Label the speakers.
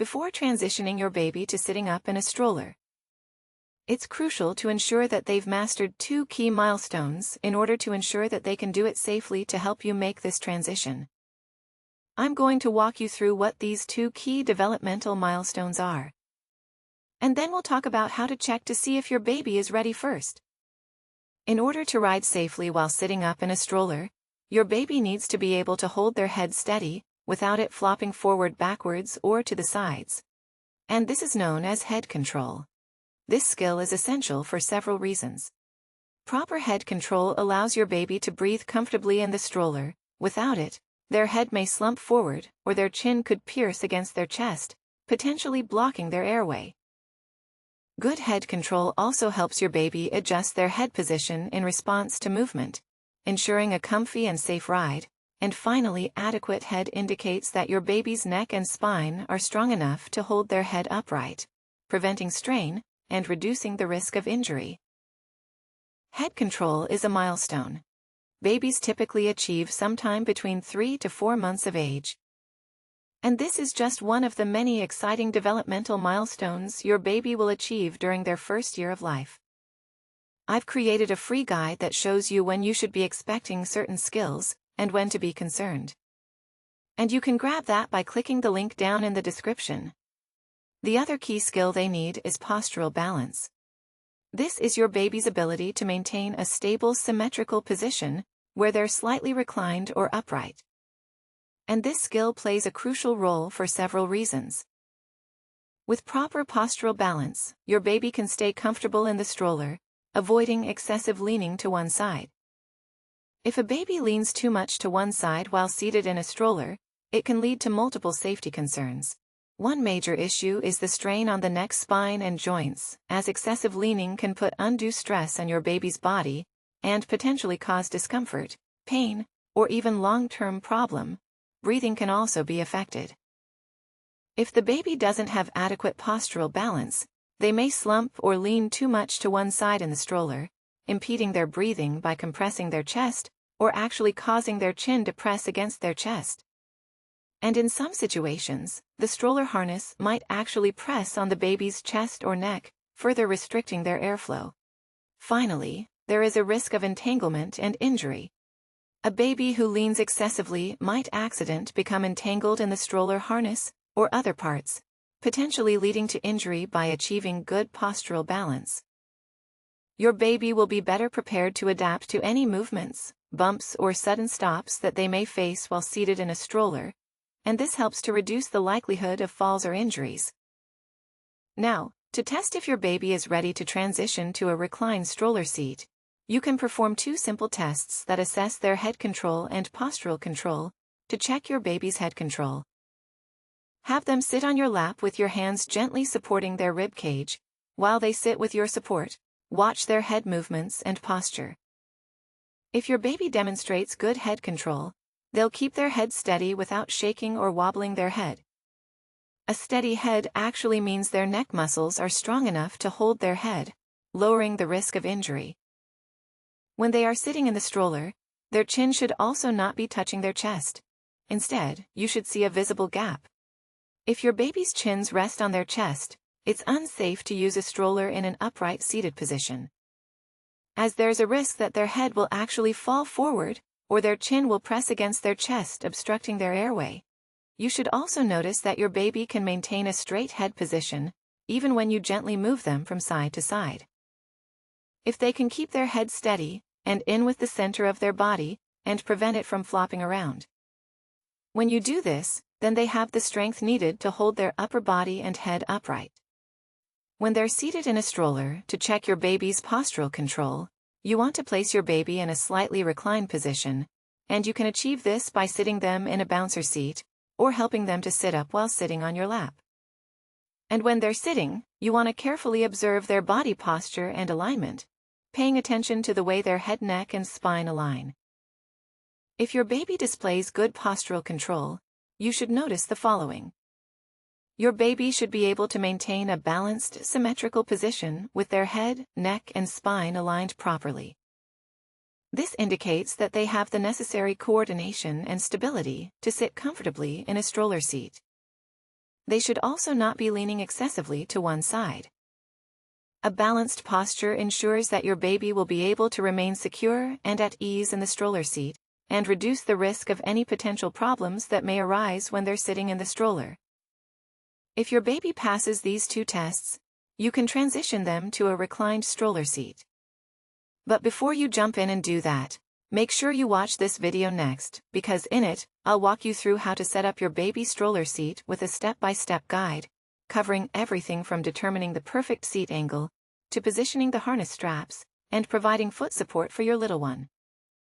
Speaker 1: before transitioning your baby to sitting up in a stroller. It's crucial to ensure that they've mastered 2 key milestones in order to ensure that they can do it safely to help you make this transition. I'm going to walk you through what these 2 key developmental milestones are. And then we'll talk about how to check to see if your baby is ready first. In order to ride safely while sitting up in a stroller, your baby needs to be able to hold their head steady, without it flopping forward, backwards, or to the sides. And this is known as head control. This skill is essential for several reasons. Proper head control allows your baby to breathe comfortably in the stroller. Without it, their head may slump forward, or their chin could pierce against their chest, potentially blocking their airway. Good head control also helps your baby adjust their head position in response to movement, ensuring a comfy and safe ride. And finally, adequate head indicates that your baby's neck and spine are strong enough to hold their head upright, preventing strain and reducing the risk of injury. Head control is a milestone. Babies typically achieve sometime between 3 to 4 months of age. And this is just one of the many exciting developmental milestones your baby will achieve during their first year of life. I've created a free guide that shows you when you should be expecting certain skills and when to be concerned. And you can grab that by clicking the link down in the description. The other key skill they need is postural balance. This is your baby's ability to maintain a stable, symmetrical position, where they're slightly reclined or upright. And this skill plays a crucial role for several reasons. With proper postural balance, your baby can stay comfortable in the stroller, avoiding excessive leaning to one side. If a baby leans too much to one side while seated in a stroller, it can lead to multiple safety concerns. One major issue is the strain on the neck, spine, and joints, as excessive leaning can put undue stress on your baby's body and potentially cause discomfort, pain, or even long-term problem. Breathing can also be affected. If the baby doesn't have adequate postural balance, they may slump or lean too much to one side in the stroller, impeding their breathing by compressing their chest or actually causing their chin to press against their chest. And in some situations, the stroller harness might actually press on the baby's chest or neck, further restricting their airflow. Finally, there is a risk of entanglement and injury. A baby who leans excessively might become entangled in the stroller harness or other parts, potentially leading to injury by achieving good postural balance. Your baby will be better prepared to adapt to any movements, bumps, or sudden stops that they may face while seated in a stroller, and this helps to reduce the likelihood of falls or injuries. Now, to test if your baby is ready to transition to a reclined stroller seat, you can perform 2 simple tests that assess their head control and postural control to check your baby's head control. Have them sit on your lap with your hands gently supporting their rib cage. While they sit with your support, watch their head movements and posture. If your baby demonstrates good head control, they'll keep their head steady without shaking or wobbling their head. A steady head actually means their neck muscles are strong enough to hold their head, lowering the risk of injury. When they are sitting in the stroller, their chin should also not be touching their chest. Instead, you should see a visible gap. If your baby's chins rest on their chest, it's unsafe to use a stroller in an upright seated position, as there's a risk that their head will actually fall forward, or their chin will press against their chest, obstructing their airway. You should also notice that your baby can maintain a straight head position, even when you gently move them from side to side. If they can keep their head steady and in with the center of their body, and prevent it from flopping around. When you do this, then they have the strength needed to hold their upper body and head upright. When they're seated in a stroller, to check your baby's postural control, you want to place your baby in a slightly reclined position, and you can achieve this by sitting them in a bouncer seat, or helping them to sit up while sitting on your lap. And when they're sitting, you want to carefully observe their body posture and alignment, paying attention to the way their head, neck, and spine align. If your baby displays good postural control, you should notice the following. Your baby should be able to maintain a balanced, symmetrical position with their head, neck, and spine aligned properly. This indicates that they have the necessary coordination and stability to sit comfortably in a stroller seat. They should also not be leaning excessively to one side. A balanced posture ensures that your baby will be able to remain secure and at ease in the stroller seat, and reduce the risk of any potential problems that may arise when they're sitting in the stroller. If your baby passes these two tests, you can transition them to a reclined stroller seat. But before you jump in and do that, make sure you watch this video next, because in it, I'll walk you through how to set up your baby stroller seat with a step-by-step guide, covering everything from determining the perfect seat angle, to positioning the harness straps, and providing foot support for your little one.